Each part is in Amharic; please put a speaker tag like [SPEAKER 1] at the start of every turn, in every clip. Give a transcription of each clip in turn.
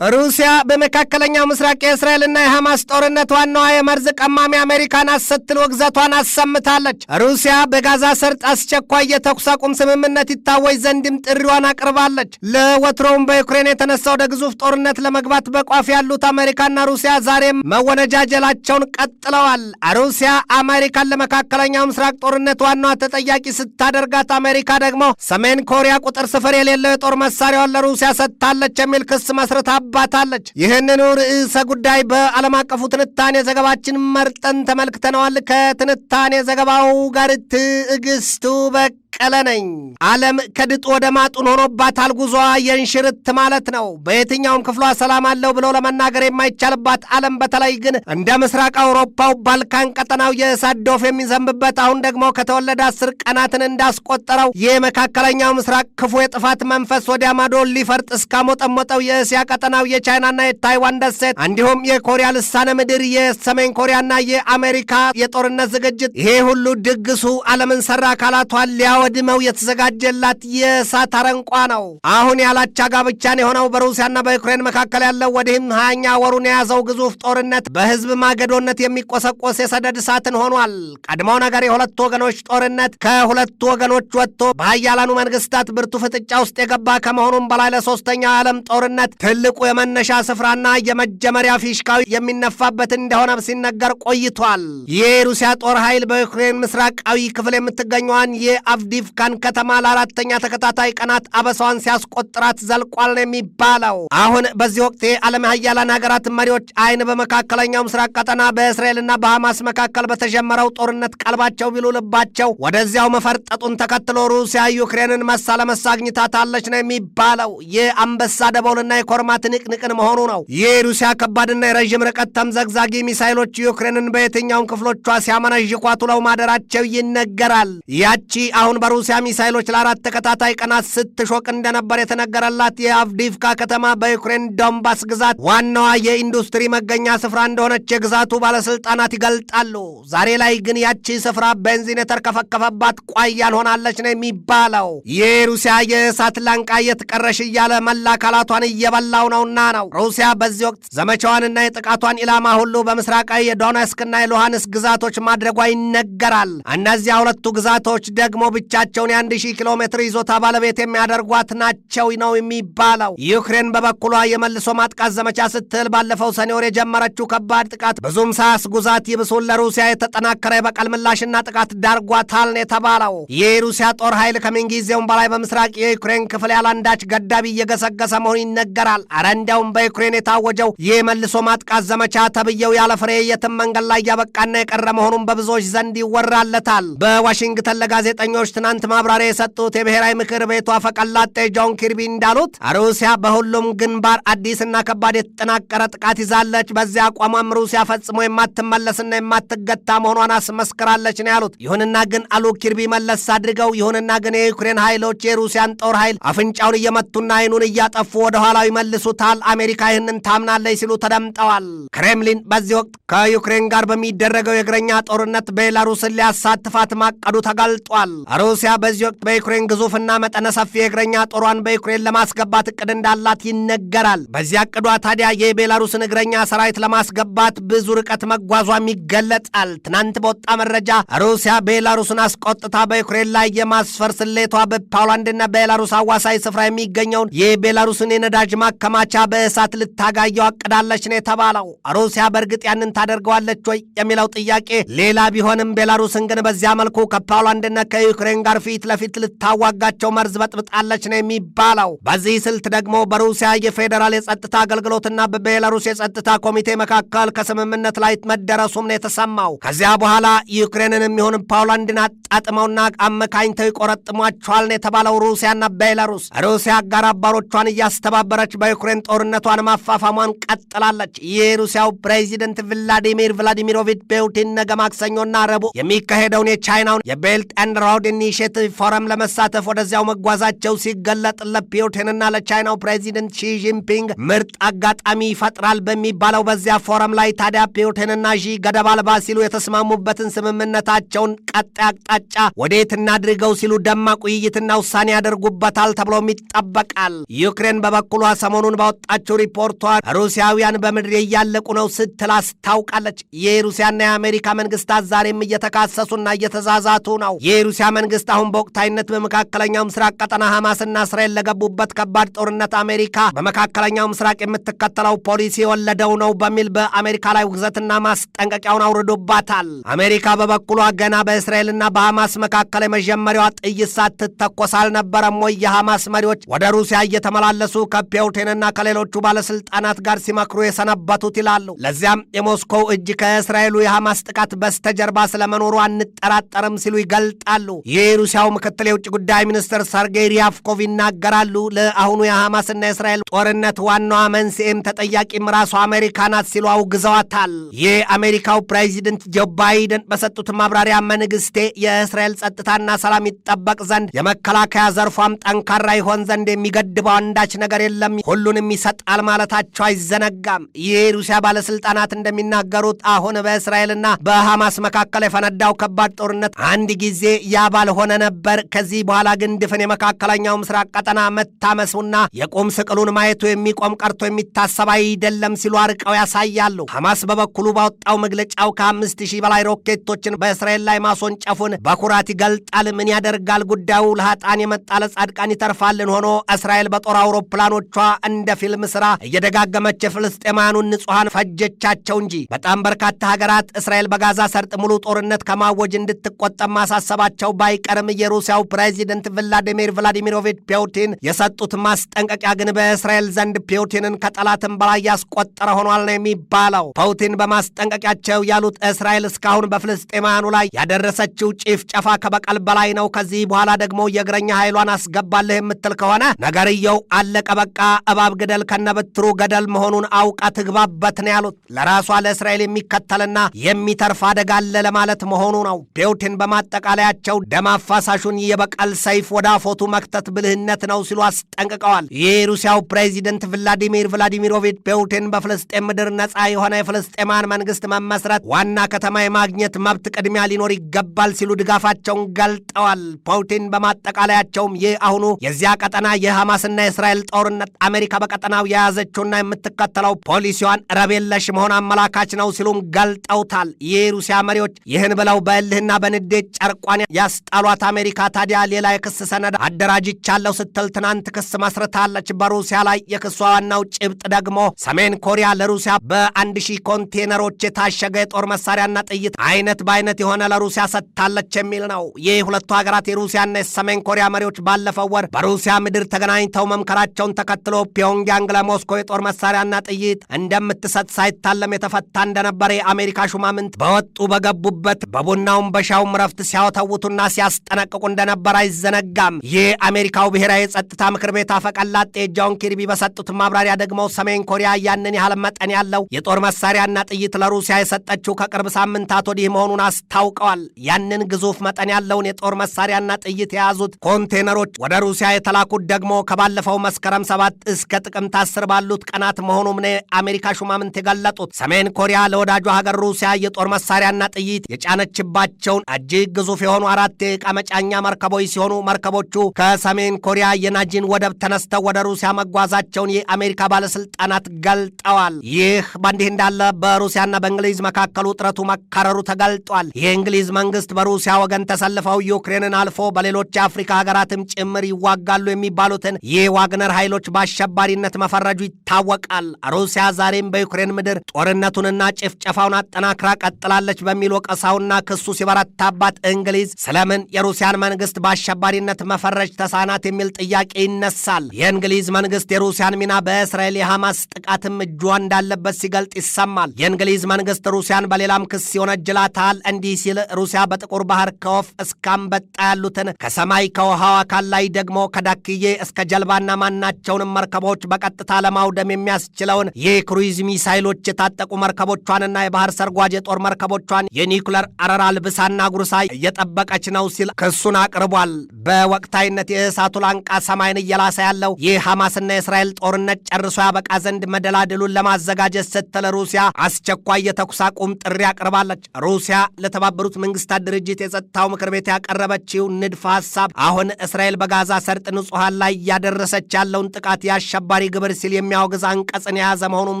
[SPEAKER 1] ሩሲያ በመካከለኛው ምስራቅ የእስራኤልና የሐማስ ጦርነት ዋናዋ የመርዝ ቀማሚ አሜሪካን ስትል ወግዘቷን አሰምታለች። ሩሲያ በጋዛ ሰርጥ አስቸኳይ የተኩስ አቁም ስምምነት ይታወጅ ዘንድም ጥሪዋን አቅርባለች። ለወትሮውም በዩክሬን የተነሳው ወደ ግዙፍ ጦርነት ለመግባት በቋፍ ያሉት አሜሪካና ሩሲያ ዛሬም መወነጃጀላቸውን ቀጥለዋል። ሩሲያ አሜሪካን ለመካከለኛው ምስራቅ ጦርነት ዋናዋ ተጠያቂ ስታደርጋት፣ አሜሪካ ደግሞ ሰሜን ኮሪያ ቁጥር ስፍር የሌለው የጦር መሳሪያዋን ለሩሲያ ሰጥታለች የሚል ክስ መስርታ ባታለች። ይህንኑ ርዕሰ ጉዳይ በዓለም አቀፉ ትንታኔ ዘገባችን መርጠን ተመልክተነዋል። ከትንታኔ ዘገባው ጋር ትዕግስቱ በቀለ ነኝ። ዓለም ከድጡ ወደ ማጡን ሆኖባታል። ጉዞዋ የእንሽርት ማለት ነው። በየትኛውም ክፍሏ ሰላም አለው ብሎ ለመናገር የማይቻልባት ዓለም፣ በተለይ ግን እንደ ምስራቅ አውሮፓው ባልካን ቀጠናው የእሳት ዶፍ የሚዘንብበት፣ አሁን ደግሞ ከተወለደ 10 ቀናትን እንዳስቆጠረው የመካከለኛው ምስራቅ ክፉ የጥፋት መንፈስ ወዲያ ማዶ ሊፈርጥ እስካሞጠሞጠው የእስያ ቀጠናው የቻይናና የታይዋን ደሴት እንዲሁም የኮሪያ ልሳነ ምድር የሰሜን ኮሪያና የአሜሪካ የጦርነት ዝግጅት፣ ይሄ ሁሉ ድግሱ ዓለምን ሰራ አካላቷን ሊያወድመው የተዘጋጀላት የእሳት አረንቋ ነው። አሁን ያላቻ ጋብቻን የሆነው በሩሲያና በዩክሬን መካከል ያለው ወዲህም 20ኛ ወሩን የያዘው ግዙፍ ጦርነት በህዝብ ማገዶነት የሚቆሰቆስ የሰደድ እሳትን ሆኗል። ቀድሞው ነገር የሁለቱ ወገኖች ጦርነት ከሁለቱ ወገኖች ወጥቶ በሀያላኑ መንግስታት ብርቱ ፍጥጫ ውስጥ የገባ ከመሆኑም በላይ ለሶስተኛው የዓለም ጦርነት ትልቁ የመነሻ ስፍራና የመጀመሪያ ፊሽካዊ የሚነፋበት እንደሆነ ሲነገር ቆይቷል። የሩሲያ ጦር ኃይል በዩክሬን ምስራቃዊ ክፍል የምትገኘዋን የአቭዲቭካን ከተማ ለ4ኛ ተከታታይ ቀናት አበሳዋን ሲያስቆጥራት ዘልቋል ነው የሚባለው። አሁን በዚህ ወቅት የዓለም ሀያላን ሀገራት መሪዎች አይን በመካከለኛው ምስራቅ ቀጠና በእስራኤልና በሐማስ መካከል በተጀመረው ጦርነት ቀልባቸው ቢሉ ልባቸው ወደዚያው መፈርጠጡን ተከትሎ ሩሲያ ዩክሬንን መሳ ለመሳ አግኝታታለች ነው የሚባለው። የአንበሳ ደቦልና የኮርማ ትንቅንቅን መሆኑ ነው። የሩሲያ ከባድና የረዥም ርቀት ተምዘግዛጊ ሚሳይሎች ዩክሬንን በየትኛውን ክፍሎቿ ሲያመነዥኳት ውለው ማደራቸው ይነገራል። ያቺ አሁን በሩሲያ ሚሳይሎች ለ4 ተከታታይ ቀናት ስትሾቅ እንደነበር የተነገረላት የአቭዲቭካ ከተማ በዩክሬን ዶንባስ ግዛት ዋናዋ የኢንዱስትሪ መገኛ ስፍራ እንደሆነች የግዛቱ ባለስልጣናት ይገልጣሉ። ዛሬ ላይ ግን ያቺ ስፍራ ቤንዚን የተርከፈከፈባት ቋይ ያልሆናለች ነው የሚባለው። የሩሲያ የእሳት ላንቃ የትቀረሽ እያለ መላ አካላቷን እየበላው ነውና ነው። ሩሲያ በዚህ ወቅት ዘመቻዋንና የጥቃቷን ኢላማ ሁሉ በምስራቃዊ የዶኔስክና የሉሃንስክ ግዛቶች ማድረጓ ይነገራል። እነዚያ ሁለቱ ግዛቶች ደግሞ ብቻቸውን የ1000 ኪሎ ሜትር ይዞታ ባለቤት የሚያደርጓት ናቸው ነው የሚባለው። ዩክሬን በበኩሏ የመልሶ ማጥቃት ዘመቻ ስትል ባለፈው ሰኔ ወር የጀመረችው ከባድ ጥቃት ብዙም ሳያስጉዛት ይብሱን ለሩሲያ የተጠናከረ የበቀል ምላሽና ጥቃት ዳርጓታል ነው የተባለው። የሩሲያ ጦር ኃይል ከምንጊዜውም በላይ በምስራቅ የዩክሬን ክፍል ያላንዳች ገዳቢ እየገሰገሰ መሆኑ ይነገራል። አረ እንዲያውም በዩክሬን የታወጀው የመልሶ ማጥቃት ዘመቻ ተብየው ያለ ፍሬ የትም መንገድ ላይ ያበቃና የቀረ መሆኑን በብዙዎች ዘንድ ይወራለታል። በዋሽንግተን ለጋዜጠኞች ትናንት ማብራሪያ የሰጡት የብሔራዊ ምክር ቤቱ አፈቀላጤ ጆን ኪርቢ እንዳሉት ሩሲያ በሁሉም ግንባር አዲስና ከባድ የተጠናቀረ ጥቃት ይዛለች። በዚያ አቋሟም ሩሲያ ፈጽሞ የማትመለስና የማትገታ መሆኗን አስመስክራለች ነው ያሉት። ይሁንና ግን አሉ ኪርቢ መለስ አድርገው፣ ይሁንና ግን የዩክሬን ኃይሎች የሩሲያን ጦር ኃይል አፍንጫውን እየመቱና አይኑን እያጠፉ ወደ ኋላው ይመልሱታል። አሜሪካ ይህንን ታምናለች ሲሉ ተደምጠዋል። ክሬምሊን በዚህ ወቅት ከዩክሬን ጋር በሚደረገው የእግረኛ ጦርነት ቤላሩስን ሊያሳትፋት ማቀዱ ተጋልጧል። ሩሲያ በዚህ ወቅት በዩክሬን ግዙፍና መጠነ ሰፊ የእግረኛ ጦሯን በዩክሬን ለማስገባት እቅድ እንዳላት ይነገራል። በዚያ እቅዷ ታዲያ የቤላሩስን እግረኛ ሰራዊት ለማስገባት ብዙ ርቀት መጓዟም ይገለጣል። ትናንት በወጣ መረጃ ሩሲያ ቤላሩስን አስቆጥታ በዩክሬን ላይ የማስፈር ስሌቷ በፖላንድና ቤላሩስ አዋሳኝ ስፍራ የሚገኘውን የቤላሩስን የነዳጅ ማከማቻ በእሳት ልታጋየው አቅዳለች ነው የተባለው። ሩሲያ በእርግጥ ያንን ታደርገዋለች ወይ የሚለው ጥያቄ ሌላ ቢሆንም ቤላሩስን ግን በዚያ መልኩ ከፖላንድና ከዩክሬን ጋር ፊት ለፊት ልታዋጋቸው መርዝ በጥብጣለች ነው የሚባለው። በዚህ ስልት ደግሞ በሩሲያ የፌዴራል የጸጥታ አገልግሎትና በቤላሩስ የጸጥታ ኮሚቴ መካከል ከስምምነት ላይ መደረሱም ነው የተሰማው። ከዚያ በኋላ ዩክሬንን የሚሆን ፖላንድን አጣጥመውና አመካኝተው ይቆረጥሟቸዋል ነው የተባለው። ሩሲያና ቤላሩስ ሩሲያ አጋር አባሮቿን እያስተባበረች በዩክሬን ጦርነቷን ማፋፋሟን ቀጥላለች። የሩሲያው ፕሬዚደንት ቭላዲሚር ቭላዲሚሮቪች ፑቲን ነገ ማክሰኞና ረቡዕ የሚካሄደውን የቻይናውን የቤልት ኤንድ ሮድ ኢኒሼቲቭ ፎረም ለመሳተፍ ወደዚያው መጓዛቸው ሲገለጥ ለፑቲንና ለቻይናው ፕሬዚደንት ሺ ጂንፒንግ ምርጥ አጋጣሚ ይፈጥራል በሚባለው በዚያ ፎረም ላይ ታዲያ ፑቲንና ሺ ገደብ አልባ ሲሉ የተስማሙበትን ስምምነታቸውን ቀጣይ አቅጣጫ ወዴት እናድርገው ሲሉ ደማቅ ውይይትና ውሳኔ ያደርጉበታል ተብሎም ይጠበቃል። ዩክሬን በበኩሏ ሰሞኑን ባወጣችው ሪፖርቷ ሩሲያውያን በምድር እያለቁ ነው ስትል አስታውቃለች። የሩሲያና የአሜሪካ መንግስታት ዛሬም እየተካሰሱና እየተዛዛቱ ነው። የሩሲያ መንግስት አሁን በወቅታዊነት በመካከለኛው ምስራቅ ቀጠና ሐማስና እስራኤል ለገቡበት ከባድ ጦርነት አሜሪካ በመካከለኛው ምስራቅ የምትከተለው ፖሊሲ የወለደው ነው በሚል በአሜሪካ ላይ ውግዘትና ማስጠንቀቂያውን አውርዶባታል። አሜሪካ በበኩሏ ገና በእስራኤልና በሐማስ መካከል የመጀመሪያዋ ጥይት ሳትተኮስ አልነበረም ወይ የሐማስ መሪዎች ወደ ሩሲያ እየተመላለሱ ከፑቲንና ከሌሎቹ ባለስልጣናት ጋር ሲመክሩ የሰነበቱት ይላሉ። ለዚያም የሞስኮው እጅ ከእስራኤሉ የሐማስ ጥቃት በስተጀርባ ስለመኖሩ አንጠራጠርም ሲሉ ይገልጣሉ። የሩሲያው ምክትል የውጭ ጉዳይ ሚኒስትር ሰርጌይ ሪያፍኮቭ ይናገራሉ። ለአሁኑ የሐማስና የእስራኤል ጦርነት ዋናዋ መንስኤም ተጠያቂም ራሷ አሜሪካ ናት ሲሉ አውግዘዋታል። የአሜሪካው ፕሬዚደንት ጆ ባይደን በሰጡት ማብራሪያ መንግስቴ የእስራኤል ጸጥታና ሰላም ይጠበቅ ዘንድ የመከላከያ ዘርፏም ጠንካራ ይሆን ዘንድ የሚገድበው አንዳች ነገር የለም፣ ሁሉንም ይሰጣል ማለታቸው አይዘነጋም። የሩሲያ ባለስልጣናት እንደሚናገሩት አሁን በእስራኤልና በሐማስ መካከል የፈነዳው ከባድ ጦርነት አንድ ጊዜ ያባል ሆነ ነበር። ከዚህ በኋላ ግን ድፍን የመካከለኛው ምስራቅ ቀጠና መታመሱና የቁም ስቅሉን ማየቱ የሚቆም ቀርቶ የሚታሰብ አይደለም ሲሉ አርቀው ያሳያሉ። ሐማስ በበኩሉ ባወጣው መግለጫው ከ5000 በላይ ሮኬቶችን በእስራኤል ላይ ማስወንጨፉን በኩራት ይገልጣል። ምን ያደርጋል ጉዳዩ ለኃጥአን የመጣ ለጻድቃን ይተርፋልን ሆኖ እስራኤል በጦር አውሮፕላኖቿ እንደ ፊልም ስራ እየደጋገመች የፍልስጤማውያኑን ንጹሐን ፈጀቻቸው እንጂ። በጣም በርካታ ሀገራት እስራኤል በጋዛ ሰርጥ ሙሉ ጦርነት ከማወጅ እንድትቆጠብ ማሳሰባቸው ባይቀርም የሩሲያው ፕሬዚደንት ቭላዲሚር ቭላዲሚሮቪች ፑቲን የሰጡት ማስጠንቀቂያ ግን በእስራኤል ዘንድ ፑቲንን ከጠላትም በላይ ያስቆጠረ ሆኗል ነው የሚባለው። ፑቲን በማስጠንቀቂያቸው ያሉት እስራኤል እስካሁን በፍልስጤማውያኑ ላይ ያደረሰችው ጭፍጨፋ ከበቀል በላይ ነው። ከዚህ በኋላ ደግሞ የእግረኛ ኃይሏን አስገባለህ የምትል ከሆነ ነገርየው አለቀ በቃ፣ እባብ ግደል ከነብትሩ ገደል መሆኑን አውቃ ትግባበት ነው ያሉት። ለራሷ ለእስራኤል የሚከተልና የሚተርፍ አደጋ አለ ለማለት መሆኑ ነው። ፑቲን በማጠቃለያቸው ደም አፋሳሹን የበቀል ሰይፍ ወደ አፎቱ መክተት ብልህነት ነው ሲሉ አስጠንቅቀዋል። የሩሲያው ፕሬዚደንት ቭላዲሚር ቭላዲሚሮቪች ፑቲን በፍልስጤም ምድር ነጻ የሆነ የፍልስጤማን መንግስት መመስረት ዋና ከተማ የማግኘት መብት ቅድሚያ ሊኖር ይገባል ሲሉ ድጋፋቸውን ገልጠዋል። ፑቲን በማጠቃለያቸውም ይህ አሁኑ የዚያ ቀጠና የሐማስና የእስራኤል ጦርነት አሜሪካ በቀጠናው የያዘችውና የምትከተለው ፖሊሲዋን ረብ የለሽ መሆን አመላካች ነው ሲሉም ገልጠውታል። የሩሲያ መሪዎች ይህን ብለው በእልህና በንዴት ጨርቋን ያስጣሏት አሜሪካ ታዲያ ሌላ የክስ ሰነድ አደራጅቻለሁ ስትል ትናንት ክስ መስርታለች በሩሲያ ላይ። የክሷ ዋናው ጭብጥ ደግሞ ሰሜን ኮሪያ ለሩሲያ በ1000 ኮንቴነሮች የታሸገ የጦር መሳሪያና ጥይት አይነት በአይነት የሆነ ለሩሲያ ሰጥታለች የሚል ነው። ይህ ሁለቱ ሀገራት የሩሲያና የሰሜን ኮሪያ መሪዎች ባለፈው ወር በሩሲያ ምድር ተገናኝተው መምከራቸውን ተከትሎ ፒዮንግያንግ ለሞስኮ የጦር መሳሪያና ጥይት እንደምትሰጥ ሳይታለም የተፈታ እንደነበረ የአሜሪካ ሹማምንት በወጡ በገቡበት በቡናውም በሻውም ረፍት ሲያወተውቱና ሲያስጠነቅቁ እንደነበር አይዘነጋም። የአሜሪካው ብሔራዊ የጸጥታ ምክር ቤት አፈቀላጤ ጆን ኪርቢ በሰጡት ማብራሪያ ደግሞ ሰሜን ኮሪያ ያንን ያህል መጠን ያለው የጦር መሳሪያና ጥይት ለሩሲያ የሰጠችው ከቅርብ ሳምንታት ወዲህ መሆኑን አስታውቀዋል። ያንን ግዙፍ መጠን ያለውን የጦር መሳሪያና ጥይት የያዙት ኮንቴነሮች ወደ ሩሲያ የተላኩት ደግሞ ከባለፈው መስከረም 7 እስከ ጥቅምት 10 ባሉት ቀናት መሆኑም ነው አሜሪካ ሹማምንት የገለጡት። ሰሜን ኮሪያ ለወዳጇ ሀገር ሩሲያ የጦር መሳሪያና ጥይት የጫነችባቸውን እጅግ ግዙፍ የሆኑ 4 የዕቃ መጫኛ መርከቦች ሲሆኑ መርከቦቹ ከሰሜን ኮሪያ የናጂን ወደብ ተነስተው ወደ ሩሲያ መጓዛቸውን የአሜሪካ ባለስልጣናት ገልጠዋል። ይህ በእንዲህ እንዳለ በሩሲያና በእንግሊዝ መካከል ውጥረቱ መካረሩ ተገልጧል። የእንግሊዝ መንግስት በሩሲያ ወገን ተሰልፈው ዩክሬንን አልፎ በሌሎች የአፍሪካ ሀገራትም ጭምር ይዋጋሉ የሚባሉትን የዋግነር ኃይሎች በአሸባሪነት መፈረጁ ይታወቃል። ሩሲያ ዛሬም በዩክሬን ምድር ጦርነቱንና ጭፍጨፋውን አጠናክራ ቀጥላለች በሚል ወቀሳውና ክሱ ሲበረታባት እንግሊዝ ስለምን የሩሲያን መንግስት በአሸባሪነት መፈረጅ ተሳናት የሚል ጥያቄ ይነሳል። የእንግሊዝ መንግስት የሩሲያን ሚና በእስራኤል የሐማስ ጥቃትም እጇ እንዳለበት ሲገልጥ ይሰማል። የእንግሊዝ መንግስት ሩሲያን በሌላም ክስ ይወነጅላታል። እንዲህ ሲል ሩሲያ በጥቁር ባህር ከወፍ እስከ አንበጣ ያሉትን ከሰማይ ከውሃው አካል ላይ ደግሞ ከዳክዬ እስከ ጀልባና ማናቸውንም መርከቦች በቀጥታ ለማውደም የሚያስችለውን የክሩይዝ ሚሳይሎች የታጠቁ መርከቦቿንና የባህር ሰርጓጅ የጦር መርከቦቿን የኒውክለር አረር አልብሳና ጉርሳ እየጠበቀች ነው ሲል ክሱን አቅርቧል። በወቅታዊነት የእሳቱ ላንቃ ሰማይን እየላሰ ያለው ይህ ሐማስና የእስራኤል ጦርነት ጨርሶ ያበቃ ዘንድ መደላድሉን ለማዘጋጀት ስትል ሩሲያ አስቸኳይ የተኩስ አቁም ጥሪ አቅርባለች። ሩሲያ ለተባበሩት መንግስታት ድርጅት የጸጥታው ምክር ቤት ያቀረበችው ንድፈ ሐሳብ አሁን እስራኤል በጋዛ ሰርጥ ንጹሐን ላይ እያደረሰች ያለውን ጥቃት የአሸባሪ ግብር ሲል የሚያወግዝ አንቀጽን የያዘ መሆኑም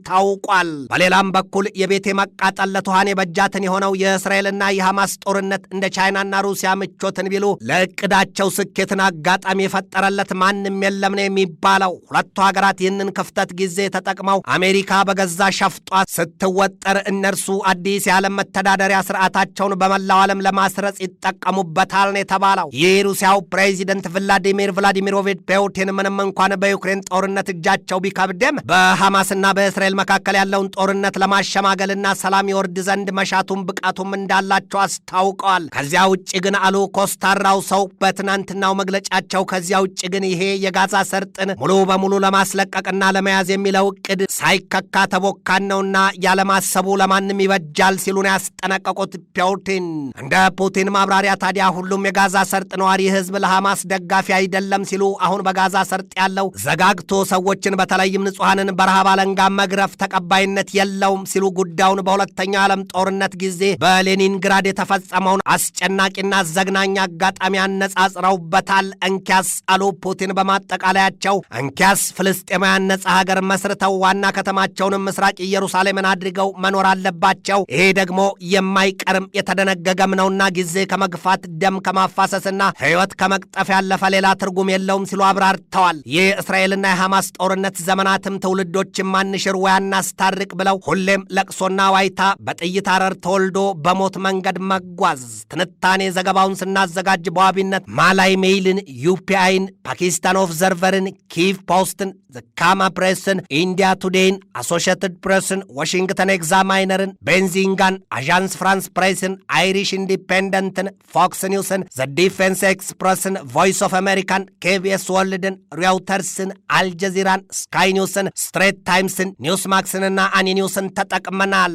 [SPEAKER 1] ታውቋል። በሌላም በኩል የቤቴ መቃጠል ለትኋን የበጃትን የሆነው የእስራኤልና የሐማስ ጦርነት እንደ ቻይናና ሩሲያ ምቾትን ቢሉ ለእቅዳቸው ስኬትን አጋጣሚ የፈጠረለት ማንም የለም ነው የሚባለው። ሁለቱ ሀገራት ይህንን ክፍተት ጊዜ ተጠቅመው አሜሪካ በገዛ ሸፍጧ ስትወጠር እነርሱ አዲስ የዓለም መተዳደሪያ ስርዓታቸውን በመላው ዓለም ለማስረጽ ይጠቀሙበታል ነው የተባለው። የሩሲያው ፕሬዚደንት ቭላዲሚር ቭላዲሚሮቪች ፑቲን ምንም እንኳን በዩክሬን ጦርነት እጃቸው ቢከብድም በሐማስና በእስራኤል መካከል ያለውን ጦርነት ለማሸማገልና ሰላም ይወርድ ዘንድ መሻቱም ብቃቱም እንዳላቸው አስታውቀዋል። ከዚያ ውጭ ግን አሉ ኮስታራው ሰው በትናንትናው መግለጫቸው፣ ከዚያ ውጭ ግን ይሄ የጋዛ ሰርጥን ሙሉ በሙሉ ለማስለቀቅና ለመያዝ የሚለው እቅድ ሳይከካ ተቦካን ነውና ያለማሰቡ ለማንም ይበጃል ሲሉ ነው ያስጠነቀቁት ፑቲን። እንደ ፑቲን ማብራሪያ ታዲያ ሁሉም የጋዛ ሰርጥ ነዋሪ ህዝብ ለሐማስ ደጋፊ አይደለም ሲሉ አሁን በጋዛ ሰርጥ ያለው ዘጋግቶ ሰዎችን በተለይም ንጹሐንን በረሃብ አለንጋ መግረፍ ተቀባይነት የለውም ሲሉ ጉዳዩን በሁለተኛው ዓለም ጦርነት ጊዜ በሌኒንግራድ የተፈጸመውን አስጨናቂና ዘግናኝ አጋጣሚ አነጻጽረውበታል። እንኪያስ አሉ ፑቲን በማጠቃለያቸው፣ እንኪያስ ፍልስጤማውያን ነጻ ሀገር መስርተው ዋና ከተማቸውንም ምስራቅ ኢየሩሳሌምን አድርገው መኖር አለባቸው። ይሄ ደግሞ የማይቀርም የተደነገገም ነውና ጊዜ ከመግፋት ደም ከማፋሰስና ሕይወት ከመቅጠፍ ያለፈ ሌላ ትርጉም የለውም ሲሉ አብራርተዋል። ይህ እስራኤልና የሐማስ ጦርነት ዘመናትም ትውልዶችን ማንሽር ወይ አናስታርቅ ብለው ሁሌም ለቅሶና ዋይታ በጥይት አረር ተወልዶ በሞት መንገድ መጓዝ። ትንታኔ ዘገባውን ስናዘጋጅ በዋቢነት ማላይ ሜይልን፣ ዩፒአይን፣ ፓኪስታን ኦብዘርቨርን፣ ኪቭ ፖስትን፣ ዘካማ ፕሬስን፣ ኢንዲያ ቱዴይን፣ አሶሺየትድ ፕሬስን፣ ዋሽንግተን ኤግዛማይነርን፣ ቤንዚንጋን፣ አዣንስ ፍራንስ ፕሬስን፣ አይሪሽ ኢንዲፔንደንትን፣ ፎክስ ኒውስን፣ ዘ ዲፌንስ ኤክስፕረስን፣ ቮይስ ኦፍ አሜሪካን፣ ኬቢኤስ ወርልድን፣ ሪውተርስን፣ አልጀዚራን፣ ስካይ ኒውስን፣ ስትሬት ታይምስን፣ ኒውስ ማክስንና አኒ ኒውስን ተጠቅመናል።